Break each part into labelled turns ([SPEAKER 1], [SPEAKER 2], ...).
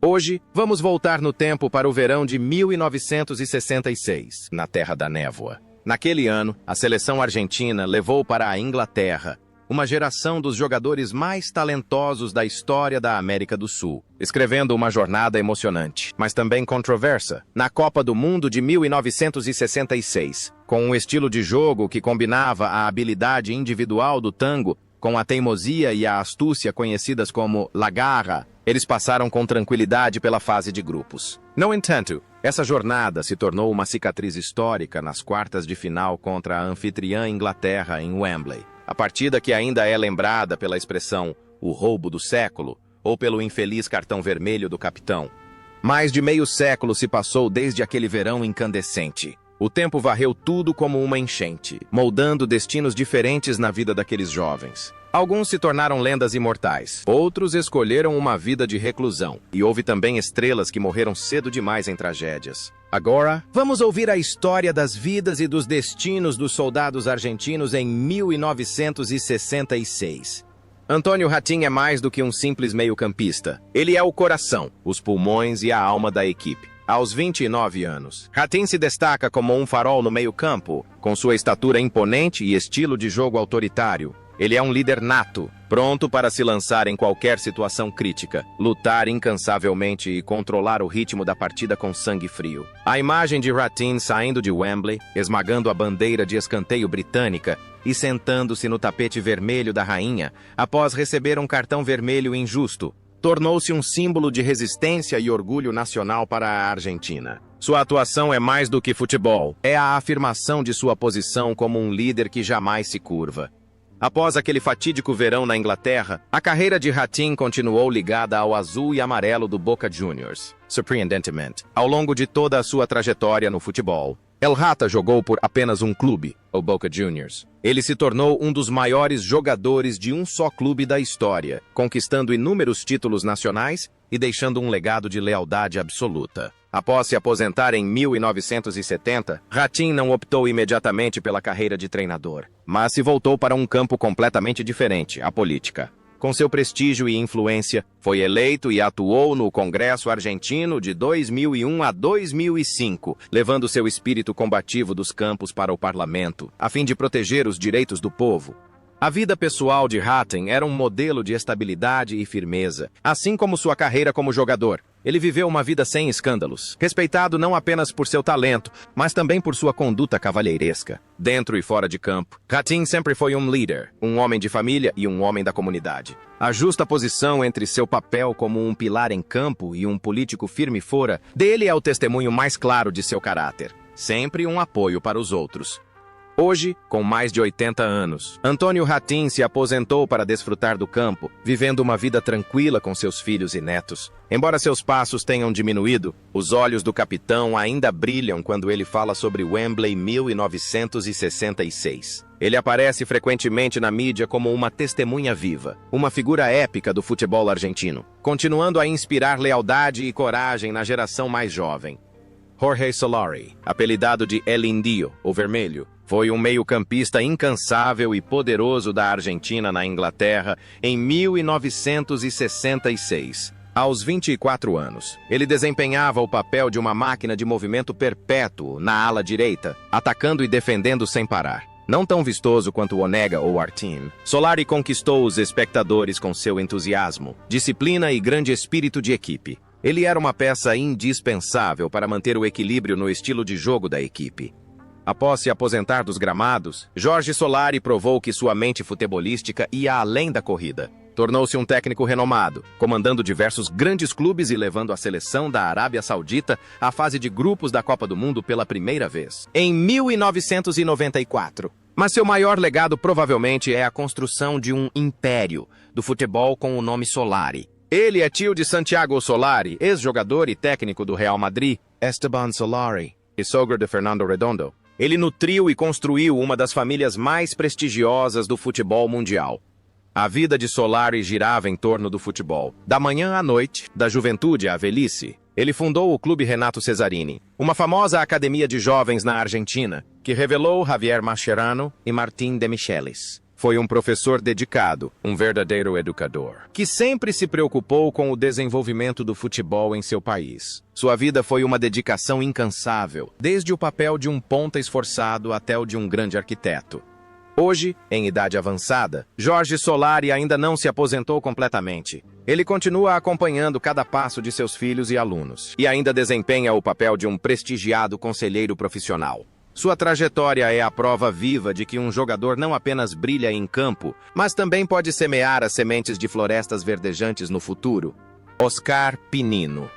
[SPEAKER 1] Hoje, vamos voltar no tempo para o verão de 1966, na Terra da Névoa. Naquele ano, a seleção argentina levou para a Inglaterra uma geração dos jogadores mais talentosos da história da América do Sul, escrevendo uma jornada emocionante, mas também controversa, na Copa do Mundo de 1966, com um estilo de jogo que combinava a habilidade individual do tango com a teimosia e a astúcia conhecidas como La Garra. Eles passaram com tranquilidade pela fase de grupos. No entanto, essa jornada se tornou uma cicatriz histórica nas quartas de final contra a anfitriã Inglaterra em Wembley. A partida que ainda é lembrada pela expressão "o roubo do século" ou pelo infeliz cartão vermelho do capitão. Mais de meio século se passou desde aquele verão incandescente. O tempo varreu tudo como uma enchente, moldando destinos diferentes na vida daqueles jovens. Alguns se tornaram lendas imortais, outros escolheram uma vida de reclusão, e houve também estrelas que morreram cedo demais em tragédias. Agora, vamos ouvir a história das vidas e dos destinos dos soldados argentinos em 1966. Antônio Ratín é mais do que um simples meio-campista. Ele é o coração, os pulmões e a alma da equipe. Aos 29 anos, Ratín se destaca como um farol no meio-campo, com sua estatura imponente e estilo de jogo autoritário. Ele é um líder nato, pronto para se lançar em qualquer situação crítica, lutar incansavelmente e controlar o ritmo da partida com sangue frio. A imagem de Ratín saindo de Wembley, esmagando a bandeira de escanteio britânica e sentando-se no tapete vermelho da rainha após receber um cartão vermelho injusto, tornou-se um símbolo de resistência e orgulho nacional para a Argentina. Sua atuação é mais do que futebol, é a afirmação de sua posição como um líder que jamais se curva. Após aquele fatídico verão na Inglaterra, a carreira de Ratín continuou ligada ao azul e amarelo do Boca Juniors. Surpreendentemente, ao longo de toda a sua trajetória no futebol, El Rata jogou por apenas um clube, o Boca Juniors. Ele se tornou um dos maiores jogadores de um só clube da história, conquistando inúmeros títulos nacionais e deixando um legado de lealdade absoluta. Após se aposentar em 1970, Ratín não optou imediatamente pela carreira de treinador, mas se voltou para um campo completamente diferente, a política. Com seu prestígio e influência, foi eleito e atuou no Congresso Argentino de 2001 a 2005, levando seu espírito combativo dos campos para o parlamento, a fim de proteger os direitos do povo. A vida pessoal de Ratín era um modelo de estabilidade e firmeza, assim como sua carreira como jogador. Ele viveu uma vida sem escândalos, respeitado não apenas por seu talento, mas também por sua conduta cavalheiresca. Dentro e fora de campo, Ratín sempre foi um líder, um homem de família e um homem da comunidade. A justa posição entre seu papel como um pilar em campo e um político firme fora dele é o testemunho mais claro de seu caráter. Sempre um apoio para os outros. Hoje, com mais de 80 anos, Antônio Ratín se aposentou para desfrutar do campo, vivendo uma vida tranquila com seus filhos e netos. Embora seus passos tenham diminuído, os olhos do capitão ainda brilham quando ele fala sobre Wembley 1966. Ele aparece frequentemente na mídia como uma testemunha viva, uma figura épica do futebol argentino, continuando a inspirar lealdade e coragem na geração mais jovem. Jorge Solari, apelidado de El Indio, o Vermelho, foi um meio-campista incansável e poderoso da Argentina na Inglaterra em 1966. Aos 24 anos, ele desempenhava o papel de uma máquina de movimento perpétuo na ala direita, atacando e defendendo sem parar. Não tão vistoso quanto Onega ou Artim, Solari conquistou os espectadores com seu entusiasmo, disciplina e grande espírito de equipe. Ele era uma peça indispensável para manter o equilíbrio no estilo de jogo da equipe. Após se aposentar dos gramados, Jorge Solari provou que sua mente futebolística ia além da corrida. Tornou-se um técnico renomado, comandando diversos grandes clubes e levando a seleção da Arábia Saudita à fase de grupos da Copa do Mundo pela primeira vez, em 1994. Mas seu maior legado provavelmente é a construção de um império do futebol com o nome Solari. Ele é tio de Santiago Solari, ex-jogador e técnico do Real Madrid, Esteban Solari, e sogro de Fernando Redondo. Ele nutriu e construiu uma das famílias mais prestigiosas do futebol mundial. A vida de Solari girava em torno do futebol. Da manhã à noite, da juventude à velhice, ele fundou o Clube Renato Cesarini, uma famosa academia de jovens na Argentina, que revelou Javier Mascherano e Martín de Michelis. Foi um professor dedicado, um verdadeiro educador, que sempre se preocupou com o desenvolvimento do futebol em seu país. Sua vida foi uma dedicação incansável, desde o papel de um ponta esforçado até o de um grande arquiteto. Hoje, em idade avançada, Jorge Solari ainda não se aposentou completamente. Ele continua acompanhando cada passo de seus filhos e alunos, e ainda desempenha o papel de um prestigiado conselheiro profissional. Sua trajetória é a prova viva de que um jogador não apenas brilha em campo, mas também pode semear as sementes de florestas verdejantes no futuro. Oscar Pinino.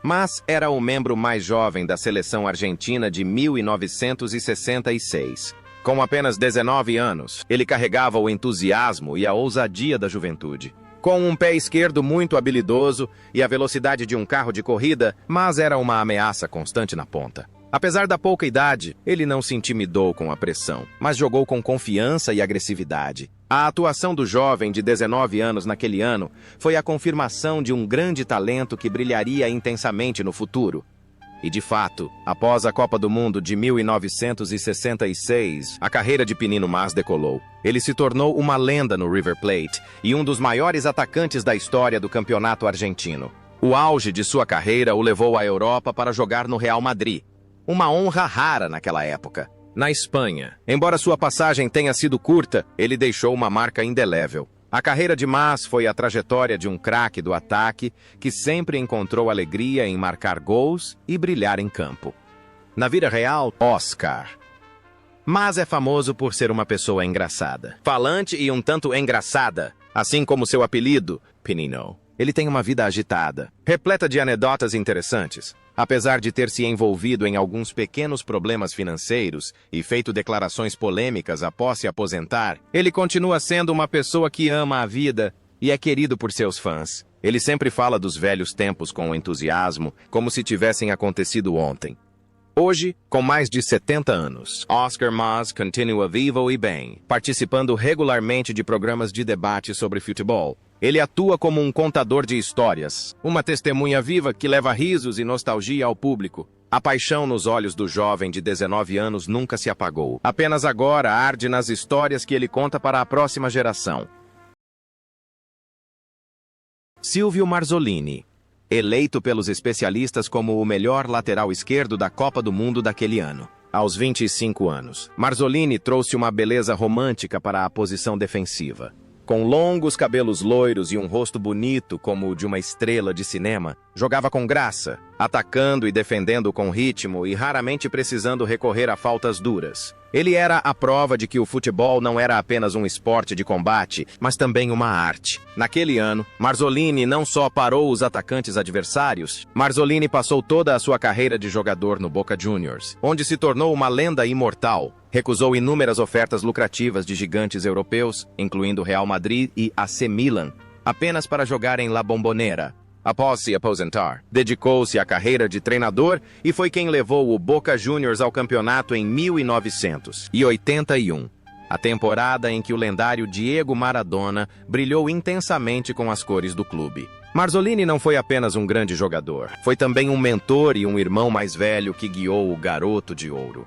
[SPEAKER 1] Mas era o membro mais jovem da seleção argentina de 1966. Com apenas 19 anos, ele carregava o entusiasmo e a ousadia da juventude. Com um pé esquerdo muito habilidoso e a velocidade de um carro de corrida, mas era uma ameaça constante na ponta. Apesar da pouca idade, ele não se intimidou com a pressão, mas jogou com confiança e agressividade. A atuação do jovem de 19 anos naquele ano foi a confirmação de um grande talento que brilharia intensamente no futuro. E de fato, após a Copa do Mundo de 1966, a carreira de Pinino Mas decolou. Ele se tornou uma lenda no River Plate e um dos maiores atacantes da história do campeonato argentino. O auge de sua carreira o levou à Europa para jogar no Real Madrid. Uma honra rara naquela época. Na Espanha, embora sua passagem tenha sido curta, ele deixou uma marca indelével. A carreira de Mas foi a trajetória de um craque do ataque que sempre encontrou alegria em marcar gols e brilhar em campo. Na vida real, Oscar. Mas é famoso por ser uma pessoa engraçada. Falante e um tanto engraçada, assim como seu apelido, Pinino. Ele tem uma vida agitada, repleta de anedotas interessantes. Apesar de ter se envolvido em alguns pequenos problemas financeiros e feito declarações polêmicas após se aposentar, ele continua sendo uma pessoa que ama a vida e é querido por seus fãs. Ele sempre fala dos velhos tempos com entusiasmo, como se tivessem acontecido ontem. Hoje, com mais de 70 anos, Oscar Mas continua vivo e bem, participando regularmente de programas de debate sobre futebol. Ele atua como um contador de histórias, uma testemunha viva que leva risos e nostalgia ao público. A paixão nos olhos do jovem de 19 anos nunca se apagou. Apenas agora arde nas histórias que ele conta para a próxima geração. Silvio Marzolini. Eleito pelos especialistas como o melhor lateral esquerdo da Copa do Mundo daquele ano. Aos 25 anos, Marzolini trouxe uma beleza romântica para a posição defensiva. Com longos cabelos loiros e um rosto bonito como o de uma estrela de cinema, jogava com graça, atacando e defendendo com ritmo e raramente precisando recorrer a faltas duras. Ele era a prova de que o futebol não era apenas um esporte de combate, mas também uma arte. Naquele ano, Marzolini não só parou os atacantes adversários, Marzolini passou toda a sua carreira de jogador no Boca Juniors, onde se tornou uma lenda imortal. Recusou inúmeras ofertas lucrativas de gigantes europeus, incluindo Real Madrid e AC Milan, apenas para jogar em La Bombonera. Após se aposentar, dedicou-se à carreira de treinador e foi quem levou o Boca Juniors ao campeonato em 1981, a temporada em que o lendário Diego Maradona brilhou intensamente com as cores do clube. Marzolini não foi apenas um grande jogador, foi também um mentor e um irmão mais velho que guiou o garoto de ouro.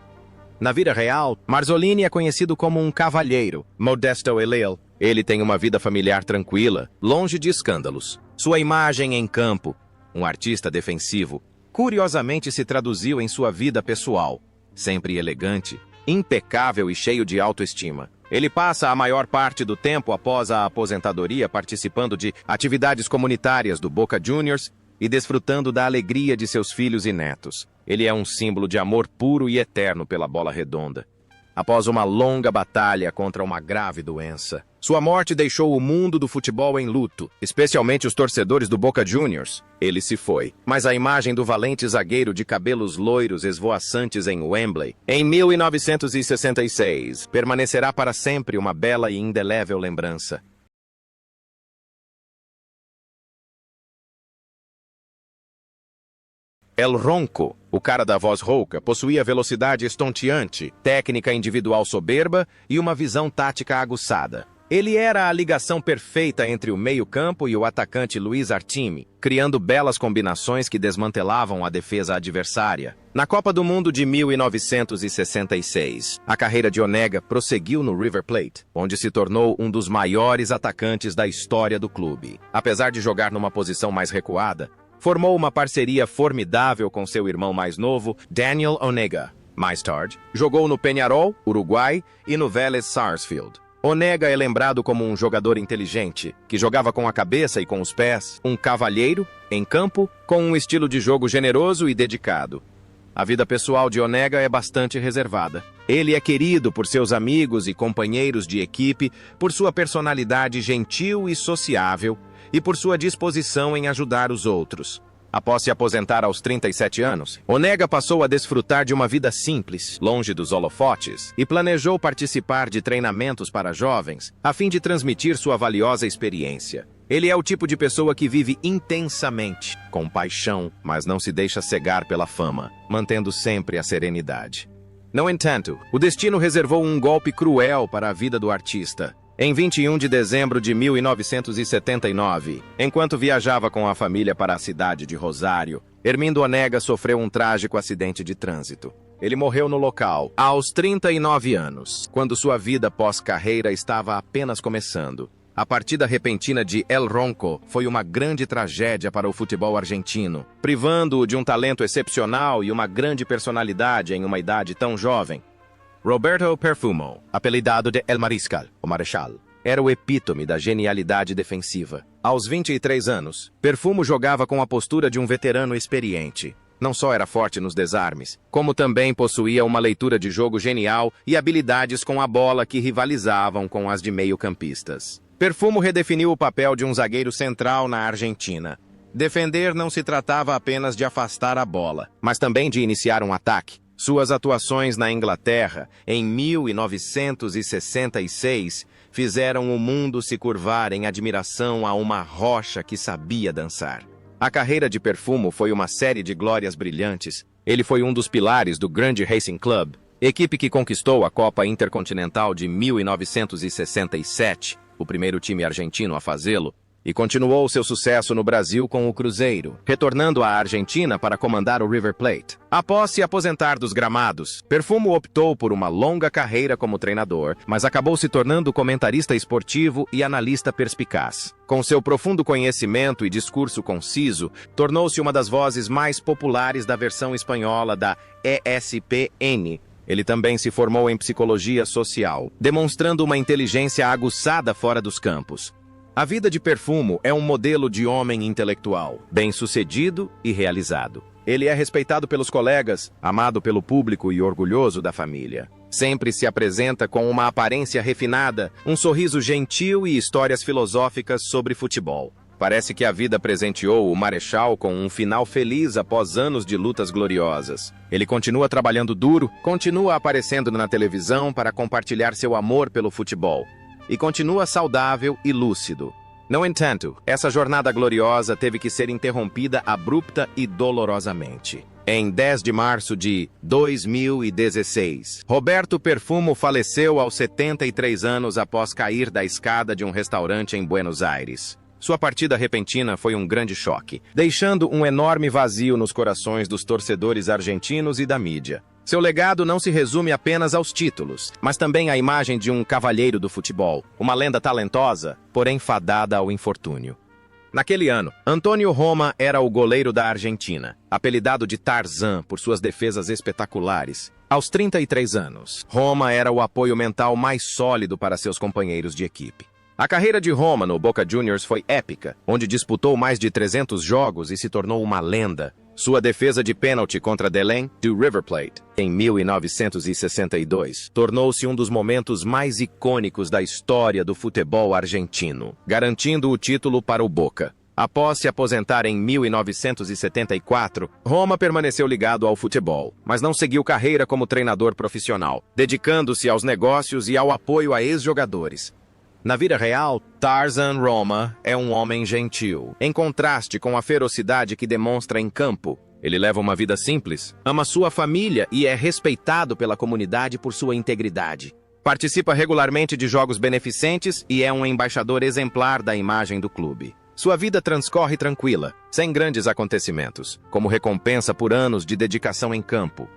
[SPEAKER 1] Na vida real, Marzolini é conhecido como um cavalheiro, modesto eleu. Ele tem uma vida familiar tranquila, longe de escândalos. Sua imagem em campo, um artista defensivo, curiosamente se traduziu em sua vida pessoal. Sempre elegante, impecável e cheio de autoestima. Ele passa a maior parte do tempo após a aposentadoria participando de atividades comunitárias do Boca Juniors e desfrutando da alegria de seus filhos e netos. Ele é um símbolo de amor puro e eterno pela bola redonda. Após uma longa batalha contra uma grave doença, sua morte deixou o mundo do futebol em luto, especialmente os torcedores do Boca Juniors. Ele se foi, mas a imagem do valente zagueiro de cabelos loiros esvoaçantes em Wembley, em 1966, permanecerá para sempre uma bela e indelével lembrança. El Ronco, o cara da voz rouca, possuía velocidade estonteante, técnica individual soberba e uma visão tática aguçada. Ele era a ligação perfeita entre o meio-campo e o atacante Luiz Artime, criando belas combinações que desmantelavam a defesa adversária. Na Copa do Mundo de 1966, a carreira de Onega prosseguiu no River Plate, onde se tornou um dos maiores atacantes da história do clube. Apesar de jogar numa posição mais recuada, formou uma parceria formidável com seu irmão mais novo, Daniel Onega. Mais tarde, jogou no Peñarol, Uruguai, e no Vélez Sarsfield. Onega é lembrado como um jogador inteligente, que jogava com a cabeça e com os pés, um cavalheiro, em campo, com um estilo de jogo generoso e dedicado. A vida pessoal de Onega é bastante reservada. Ele é querido por seus amigos e companheiros de equipe, por sua personalidade gentil e sociável, e por sua disposição em ajudar os outros. Após se aposentar aos 37 anos, Onega passou a desfrutar de uma vida simples, longe dos holofotes, e planejou participar de treinamentos para jovens, a fim de transmitir sua valiosa experiência. Ele é o tipo de pessoa que vive intensamente, com paixão, mas não se deixa cegar pela fama, mantendo sempre a serenidade. No entanto, o destino reservou um golpe cruel para a vida do artista. Em 21 de dezembro de 1979, enquanto viajava com a família para a cidade de Rosário, Hermindo Onega sofreu um trágico acidente de trânsito. Ele morreu no local, aos 39 anos, quando sua vida pós-carreira estava apenas começando. A partida repentina de El Ronco foi uma grande tragédia para o futebol argentino, privando-o de um talento excepcional e uma grande personalidade em uma idade tão jovem. Roberto Perfumo, apelidado de El Mariscal, o Marechal, era o epítome da genialidade defensiva. Aos 23 anos, Perfumo jogava com a postura de um veterano experiente. Não só era forte nos desarmes, como também possuía uma leitura de jogo genial e habilidades com a bola que rivalizavam com as de meio-campistas. Perfumo redefiniu o papel de um zagueiro central na Argentina. Defender não se tratava apenas de afastar a bola, mas também de iniciar um ataque. Suas atuações na Inglaterra, em 1966, fizeram o mundo se curvar em admiração a uma rocha que sabia dançar. A carreira de Perfumo foi uma série de glórias brilhantes. Ele foi um dos pilares do Grande Racing Club, equipe que conquistou a Copa Intercontinental de 1967, o primeiro time argentino a fazê-lo, e continuou seu sucesso no Brasil com o Cruzeiro, retornando à Argentina para comandar o River Plate. Após se aposentar dos gramados, Perfumo optou por uma longa carreira como treinador, mas acabou se tornando comentarista esportivo e analista perspicaz. Com seu profundo conhecimento e discurso conciso, tornou-se uma das vozes mais populares da versão espanhola da ESPN. Ele também se formou em psicologia social, demonstrando uma inteligência aguçada fora dos campos. A vida de Perfumo é um modelo de homem intelectual, bem-sucedido e realizado. Ele é respeitado pelos colegas, amado pelo público e orgulhoso da família. Sempre se apresenta com uma aparência refinada, um sorriso gentil e histórias filosóficas sobre futebol. Parece que a vida presenteou o Marechal com um final feliz após anos de lutas gloriosas. Ele continua trabalhando duro, continua aparecendo na televisão para compartilhar seu amor pelo futebol. E continua saudável e lúcido. No entanto, essa jornada gloriosa teve que ser interrompida abrupta e dolorosamente. Em 10 de março de 2016, Roberto Perfumo faleceu aos 73 anos após cair da escada de um restaurante em Buenos Aires. Sua partida repentina foi um grande choque, deixando um enorme vazio nos corações dos torcedores argentinos e da mídia. Seu legado não se resume apenas aos títulos, mas também à imagem de um cavalheiro do futebol, uma lenda talentosa, porém fadada ao infortúnio. Naquele ano, Antônio Roma era o goleiro da Argentina, apelidado de Tarzan por suas defesas espetaculares. Aos 33 anos, Roma era o apoio mental mais sólido para seus companheiros de equipe. A carreira de Roma no Boca Juniors foi épica, onde disputou mais de 300 jogos e se tornou uma lenda. Sua defesa de pênalti contra Delém, do River Plate, em 1962, tornou-se um dos momentos mais icônicos da história do futebol argentino, garantindo o título para o Boca. Após se aposentar em 1974, Roma permaneceu ligado ao futebol, mas não seguiu carreira como treinador profissional, dedicando-se aos negócios e ao apoio a ex-jogadores. Na vida real, Tarzan Roma é um homem gentil, em contraste com a ferocidade que demonstra em campo. Ele leva uma vida simples, ama sua família e é respeitado pela comunidade por sua integridade. Participa regularmente de jogos beneficentes e é um embaixador exemplar da imagem do clube. Sua vida transcorre tranquila, sem grandes acontecimentos, como recompensa por anos de dedicação em campo.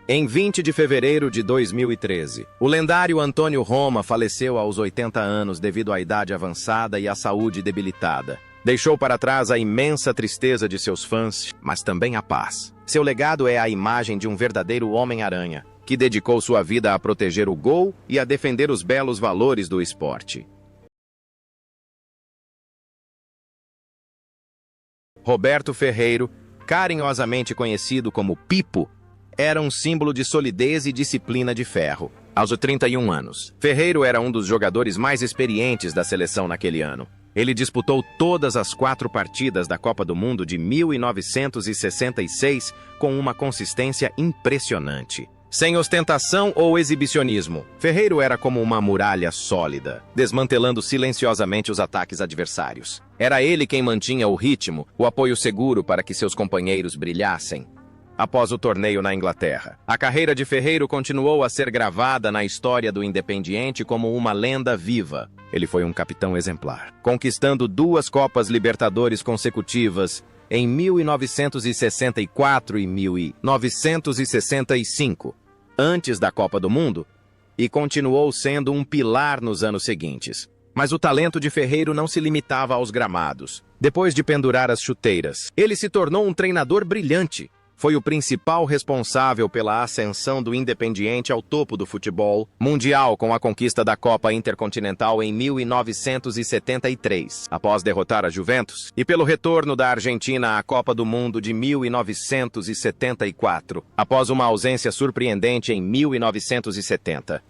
[SPEAKER 1] Em 20 de fevereiro de 2013, o lendário Antônio Roma faleceu aos 80 anos devido à idade avançada e à saúde debilitada. Deixou para trás a imensa tristeza de seus fãs, mas também a paz. Seu legado é a imagem de um verdadeiro Homem-Aranha, que dedicou sua vida a proteger o gol e a defender os belos valores do esporte. Roberto Ferreiro, carinhosamente conhecido como Pipo, era um símbolo de solidez e disciplina de ferro. Aos 31 anos, Ferreiro era um dos jogadores mais experientes da seleção naquele ano. Ele disputou todas as 4 partidas da Copa do Mundo de 1966 com uma consistência impressionante. Sem ostentação ou exibicionismo, Ferreiro era como uma muralha sólida, desmantelando silenciosamente os ataques adversários. Era ele quem mantinha o ritmo, o apoio seguro para que seus companheiros brilhassem. Após o torneio na Inglaterra, a carreira de Ferreiro continuou a ser gravada na história do Independiente como uma lenda viva. Ele foi um capitão exemplar, conquistando 2 Copas Libertadores consecutivas em 1964 e 1965, antes da Copa do Mundo, e continuou sendo um pilar nos anos seguintes. Mas o talento de Ferreiro não se limitava aos gramados. Depois de pendurar as chuteiras, ele se tornou um treinador brilhante. Foi o principal responsável pela ascensão do Independiente ao topo do futebol mundial com a conquista da Copa Intercontinental em 1973, após derrotar a Juventus, e pelo retorno da Argentina à Copa do Mundo de 1974, após uma ausência surpreendente em 1970.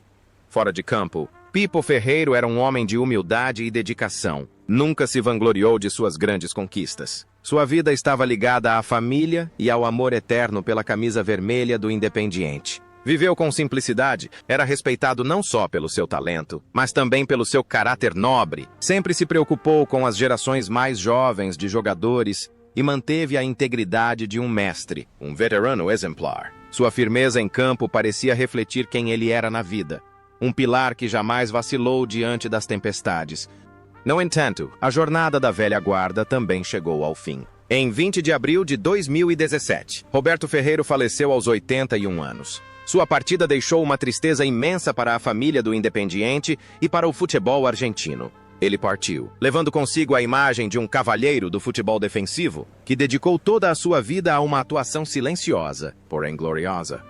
[SPEAKER 1] Fora de campo, Pipo Ferreiro era um homem de humildade e dedicação. Nunca se vangloriou de suas grandes conquistas. Sua vida estava ligada à família e ao amor eterno pela camisa vermelha do Independiente. Viveu com simplicidade, era respeitado não só pelo seu talento, mas também pelo seu caráter nobre. Sempre se preocupou com as gerações mais jovens de jogadores e manteve a integridade de um mestre, um veterano exemplar. Sua firmeza em campo parecia refletir quem ele era na vida. Um pilar que jamais vacilou diante das tempestades. No entanto, a jornada da velha guarda também chegou ao fim. Em 20 de abril de 2017, Roberto Ferreiro faleceu aos 81 anos. Sua partida deixou uma tristeza imensa para a família do Independiente e para o futebol argentino. Ele partiu, levando consigo a imagem de um cavalheiro do futebol defensivo que dedicou toda a sua vida a uma atuação silenciosa, porém gloriosa.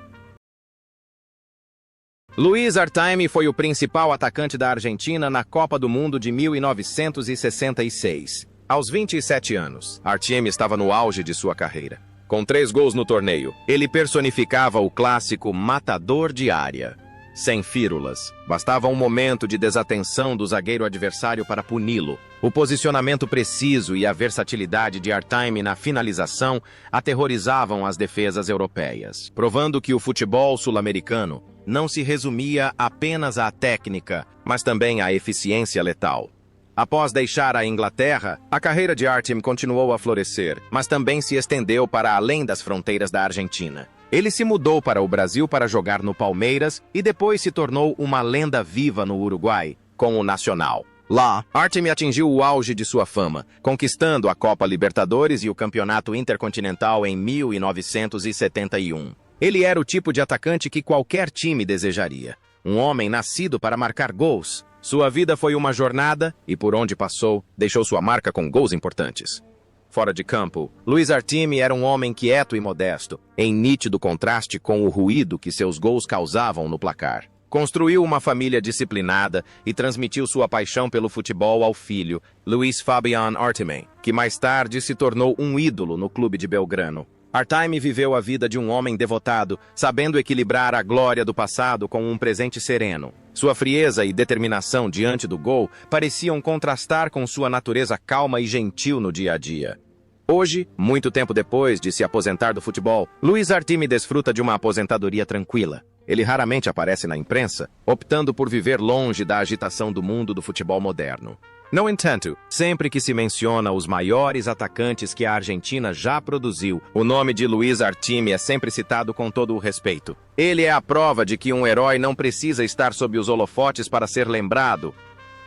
[SPEAKER 1] Luiz Artaime foi o principal atacante da Argentina na Copa do Mundo de 1966. Aos 27 anos, Artaime estava no auge de sua carreira. Com 3 gols no torneio, ele personificava o clássico matador de área. Sem fírulas, bastava um momento de desatenção do zagueiro adversário para puni-lo. O posicionamento preciso e a versatilidade de Artaime na finalização aterrorizavam as defesas europeias, provando que o futebol sul-americano não se resumia apenas à técnica, mas também à eficiência letal. Após deixar a Inglaterra, a carreira de Artaime continuou a florescer, mas também se estendeu para além das fronteiras da Argentina. Ele se mudou para o Brasil para jogar no Palmeiras e depois se tornou uma lenda viva no Uruguai, com o Nacional. Lá, Artaime atingiu o auge de sua fama, conquistando a Copa Libertadores e o Campeonato Intercontinental em 1971. Ele era o tipo de atacante que qualquer time desejaria. Um homem nascido para marcar gols. Sua vida foi uma jornada e, por onde passou, deixou sua marca com gols importantes. Fora de campo, Luiz Artaime era um homem quieto e modesto, em nítido contraste com o ruído que seus gols causavam no placar. Construiu uma família disciplinada e transmitiu sua paixão pelo futebol ao filho, Luiz Fabian Artaime, que mais tarde se tornou um ídolo no clube de Belgrano. Artaime viveu a vida de um homem devotado, sabendo equilibrar a glória do passado com um presente sereno. Sua frieza e determinação diante do gol pareciam contrastar com sua natureza calma e gentil no dia a dia. Hoje, muito tempo depois de se aposentar do futebol, Luiz Artaime desfruta de uma aposentadoria tranquila. Ele raramente aparece na imprensa, optando por viver longe da agitação do mundo do futebol moderno. No entanto, sempre que se menciona os maiores atacantes que a Argentina já produziu, o nome de Luiz Artime é sempre citado com todo o respeito. Ele é a prova de que um herói não precisa estar sob os holofotes para ser lembrado.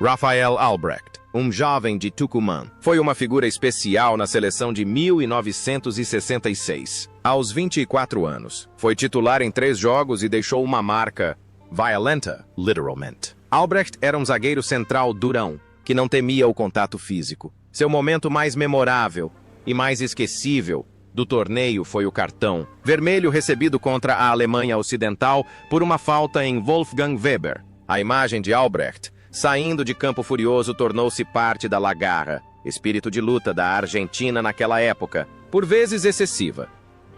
[SPEAKER 1] Rafael Albrecht, um jovem de Tucumã, foi uma figura especial na seleção de 1966. Aos 24 anos, foi titular em 3 jogos e deixou uma marca violenta, literalmente. Albrecht era um zagueiro central durão, que não temia o contato físico. Seu momento mais memorável e mais esquecível do torneio foi o cartão vermelho recebido contra a Alemanha Ocidental por uma falta em Wolfgang Weber. A imagem de Albrecht saindo de campo furioso tornou-se parte da lagarra, espírito de luta da Argentina naquela época, por vezes excessiva.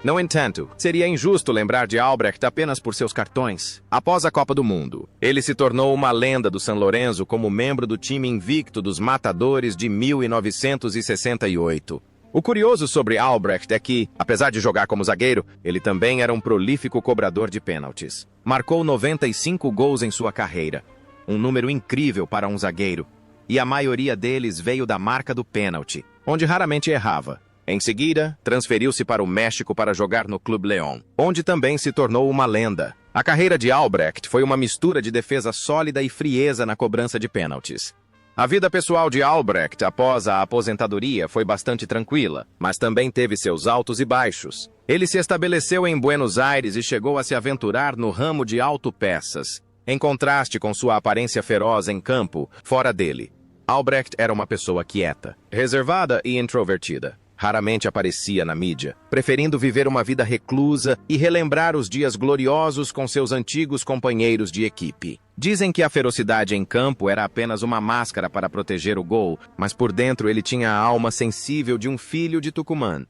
[SPEAKER 1] No entanto, seria injusto lembrar de Albrecht apenas por seus cartões. Após a Copa do Mundo, ele se tornou uma lenda do San Lorenzo como membro do time invicto dos Matadores de 1968. O curioso sobre Albrecht é que, apesar de jogar como zagueiro, ele também era um prolífico cobrador de pênaltis. Marcou 95 gols em sua carreira, um número incrível para um zagueiro, e a maioria deles veio da marca do pênalti, onde raramente errava. Em seguida, transferiu-se para o México para jogar no Club León, onde também se tornou uma lenda. A carreira de Albrecht foi uma mistura de defesa sólida e frieza na cobrança de pênaltis. A vida pessoal de Albrecht após a aposentadoria foi bastante tranquila, mas também teve seus altos e baixos. Ele se estabeleceu em Buenos Aires e chegou a se aventurar no ramo de autopeças. Em contraste com sua aparência feroz em campo, fora dele, Albrecht era uma pessoa quieta, reservada e introvertida. Raramente aparecia na mídia, preferindo viver uma vida reclusa e relembrar os dias gloriosos com seus antigos companheiros de equipe. Dizem que a ferocidade em campo era apenas uma máscara para proteger o gol, mas por dentro ele tinha a alma sensível de um filho de Tucumã.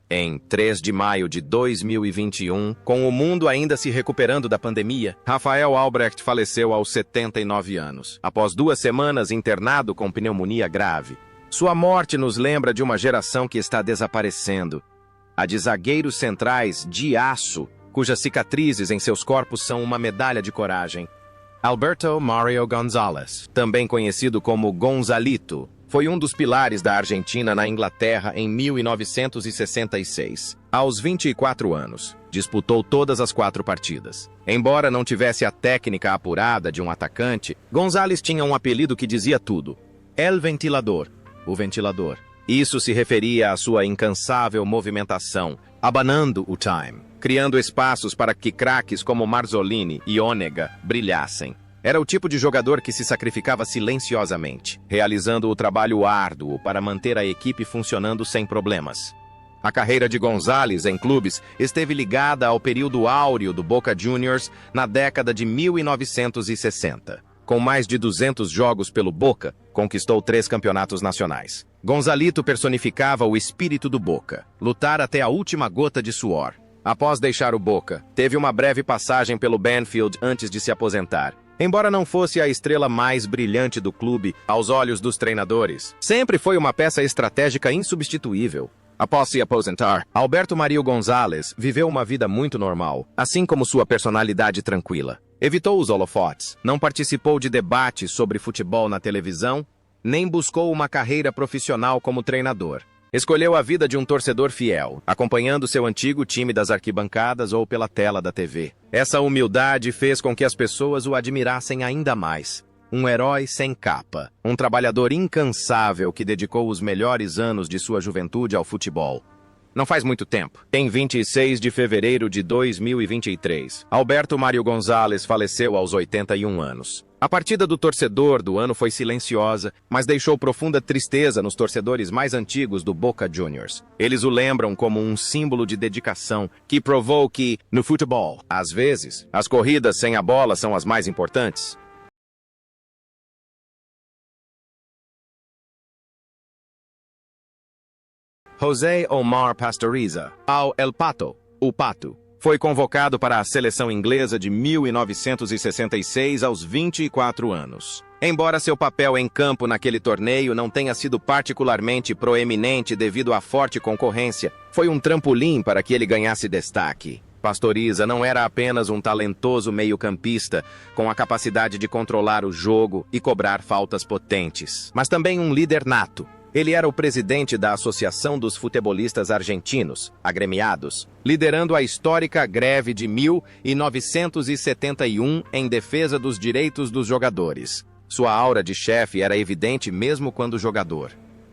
[SPEAKER 1] Em 3 de maio de 2021, com o mundo ainda se recuperando da pandemia, Rafael Albrecht faleceu aos 79 anos, após 2 semanas internado com pneumonia grave. Sua morte nos lembra de uma geração que está desaparecendo, a de zagueiros centrais de aço, cujas cicatrizes em seus corpos são uma medalha de coragem. Alberto Mario González, também conhecido como Gonzalito, foi um dos pilares da Argentina na Inglaterra em 1966. Aos 24 anos, disputou todas as 4 partidas. Embora não tivesse a técnica apurada de um atacante, González tinha um apelido que dizia tudo: El Ventilador. O ventilador. Isso se referia à sua incansável movimentação, abanando o time, criando espaços para que craques como Marzolini e Onega brilhassem. Era o tipo de jogador que se sacrificava silenciosamente, realizando o trabalho árduo para manter a equipe funcionando sem problemas. A carreira de González em clubes esteve ligada ao período áureo do Boca Juniors na década de 1960. Com mais de 200 jogos pelo Boca, conquistou 3 campeonatos nacionais. Gonzalito personificava o espírito do Boca, lutar até a última gota de suor. Após deixar o Boca, teve uma breve passagem pelo Banfield antes de se aposentar. Embora não fosse a estrela mais brilhante do clube aos olhos dos treinadores, sempre foi uma peça estratégica insubstituível. Após se aposentar, Alberto Mario González viveu uma vida muito normal, assim como sua personalidade tranquila. Evitou os holofotes, não participou de debates sobre futebol na televisão, nem buscou uma carreira profissional como treinador. Escolheu a vida de um torcedor fiel, acompanhando seu antigo time das arquibancadas ou pela tela da TV. Essa humildade fez com que as pessoas o admirassem ainda mais. Um herói sem capa, um trabalhador incansável que dedicou os melhores anos de sua juventude ao futebol. Não faz muito tempo. Em 26 de fevereiro de 2023, Alberto Mario González faleceu aos 81 anos. A partida do torcedor do ano foi silenciosa, mas deixou profunda tristeza nos torcedores mais antigos do Boca Juniors. Eles o lembram como um símbolo de dedicação que provou que, no futebol, às vezes, as corridas sem a bola são as mais importantes. José Omar Pastoriza, ao El Pato, o Pato, foi convocado para a seleção inglesa de 1966 aos 24 anos. Embora seu papel em campo naquele torneio não tenha sido particularmente proeminente devido à forte concorrência, foi um trampolim para que ele ganhasse destaque. Pastoriza não era apenas um talentoso meio-campista com a capacidade de controlar o jogo e cobrar faltas potentes, mas também um líder nato. Ele era o presidente da Associação dos Futebolistas Argentinos, agremiados, liderando a histórica greve de 1971 em defesa dos direitos dos jogadores. Sua aura de chefe era evidente mesmo quando jogador.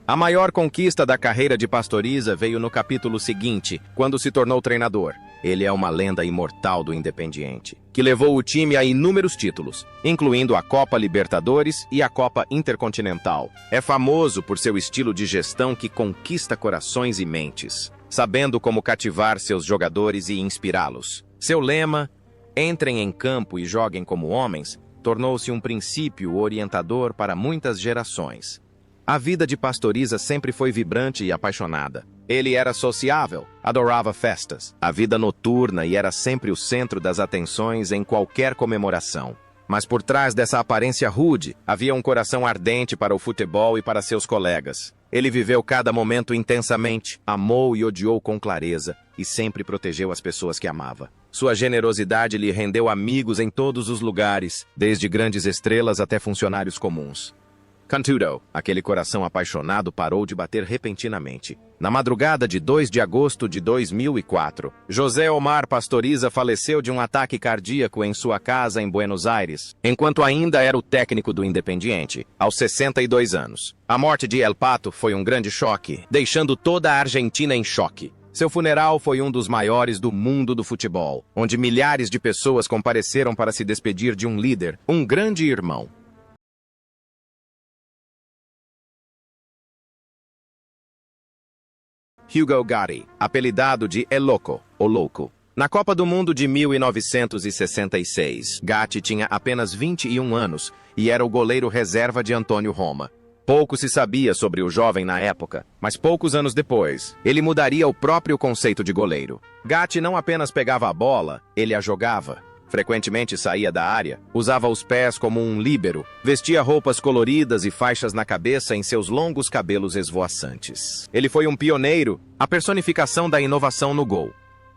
[SPEAKER 1] A maior conquista da carreira de Pastoriza veio no capítulo seguinte, quando se tornou treinador. Ele é uma lenda imortal do Independiente, que levou o time a inúmeros títulos, incluindo a Copa Libertadores e a Copa Intercontinental. É famoso por seu estilo de gestão que conquista corações e mentes, sabendo como cativar seus jogadores e inspirá-los. Seu lema, "Entrem em campo e joguem como homens", tornou-se um princípio orientador para muitas gerações. A vida de Pastoriza sempre foi vibrante e apaixonada. Ele era sociável, adorava festas, a vida noturna e era sempre o centro das atenções em qualquer comemoração. Mas por trás dessa aparência rude, havia um coração ardente para o futebol e para seus colegas. Ele viveu cada momento intensamente, amou e odiou com clareza e sempre protegeu as pessoas que amava. Sua generosidade lhe rendeu amigos em todos os lugares, desde grandes estrelas até funcionários comuns. Contudo, aquele coração apaixonado parou de bater repentinamente. Na madrugada de 2 de agosto de 2004, José Omar Pastoriza faleceu de um ataque cardíaco em sua casa em Buenos Aires, enquanto ainda era o técnico do Independiente, aos 62 anos. A morte de El Pato foi um grande choque, deixando toda a Argentina em choque. Seu funeral foi um dos maiores do mundo do futebol, onde milhares de pessoas compareceram para se despedir de um líder, um grande irmão. Hugo Gatti, apelidado de El Loco, o Louco. Na Copa do Mundo de 1966, Gatti tinha apenas 21 anos e era o goleiro reserva de Antônio Roma. Pouco se sabia sobre o jovem na época, mas poucos anos depois, ele mudaria o próprio conceito de goleiro. Gatti não apenas pegava a bola, ele a jogava. Frequentemente saía da área, usava os pés como um líbero, vestia roupas coloridas e faixas na cabeça em seus longos cabelos esvoaçantes. Ele foi um pioneiro, a personificação da inovação no gol.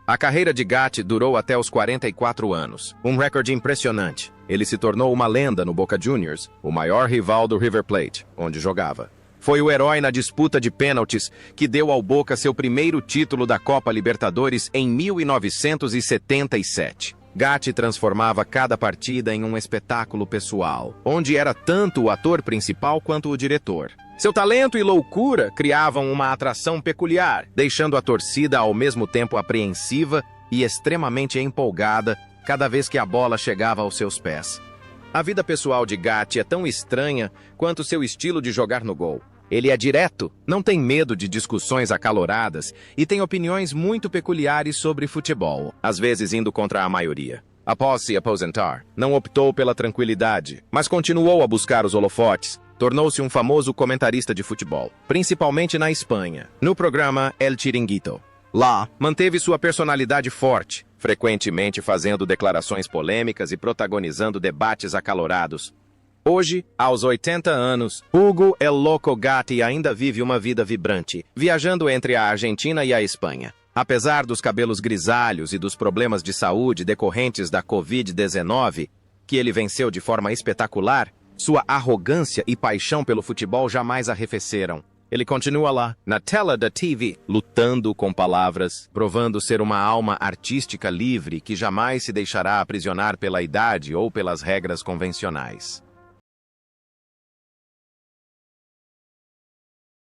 [SPEAKER 1] A carreira de Gatti durou até os 44 anos, um recorde impressionante. Ele se tornou uma lenda no Boca Juniors, o maior rival do River Plate, onde jogava. Foi o herói na disputa de pênaltis que deu ao Boca seu primeiro título da Copa Libertadores em 1977. Gatti transformava cada partida em um espetáculo pessoal, onde era tanto o ator principal quanto o diretor. Seu talento e loucura criavam uma atração peculiar, deixando a torcida ao mesmo tempo apreensiva e extremamente empolgada cada vez que a bola chegava aos seus pés. A vida pessoal de Gatti é tão estranha quanto seu estilo de jogar no gol. Ele é direto, não tem medo de discussões acaloradas e tem opiniões muito peculiares sobre futebol, às vezes indo contra a maioria. Após se aposentar, não optou pela tranquilidade, mas continuou a buscar os holofotes. Tornou-se um famoso comentarista de futebol, principalmente na Espanha, no programa El Chiringuito. Lá, manteve sua personalidade forte, frequentemente fazendo declarações polêmicas e protagonizando debates acalorados. Hoje, aos 80 anos, Hugo El Loco Gatti ainda vive uma vida vibrante, viajando entre a Argentina e a Espanha. Apesar dos cabelos grisalhos e dos problemas de saúde decorrentes da Covid-19, que ele venceu de forma espetacular, sua arrogância e paixão pelo futebol jamais arrefeceram. Ele continua lá, na tela da TV, lutando com palavras, provando ser uma alma artística livre que jamais se deixará aprisionar pela idade ou pelas regras convencionais.